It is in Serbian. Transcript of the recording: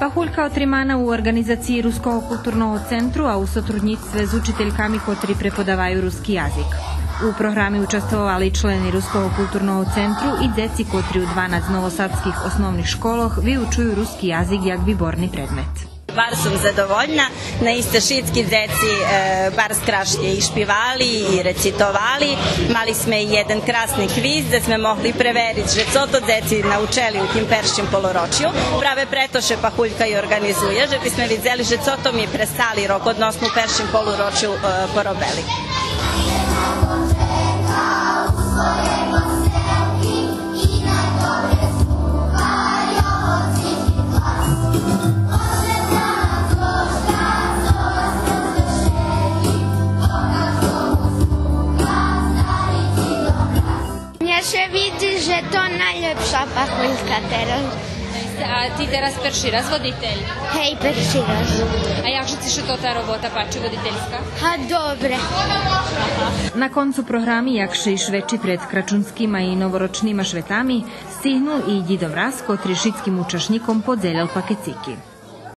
Пахулька отримана у организацiji Ruskog kulturnog centru, a u сотрудничестве с учительками котрі преподавају руски јазик. У програми учествовали члени Ruskog kulturnog centru i деци котрі у 12 новосадских основних школах виучују руски јазик як виборни предмет. Bar sam zadovoljna, na Istašitski deci bar skrašlje i špivali i recitovali. Mali smo i jedan krasni kviz da smo mogli preveriti že co to deci naučili u tim peršćim poloročju. Prave pretoše Pahuljka i organizuje, že bismo vidjeli že co to mi prestali rok odnosno u peršćim poloročju porobeli. Ja się widzę, że to najlepsza Pahuljka teraz. A ti teraz perši raz voditelj? Hej, pierwszy raz. A jak že ti to ta robota pači voditeljska? Ha, dobre. Na koncu programi jakše i šveči pred kračunskima i novoročnima švetami stihnu i Djido Mraz, kotri šitskim učašnikom podzeljal pakeciki.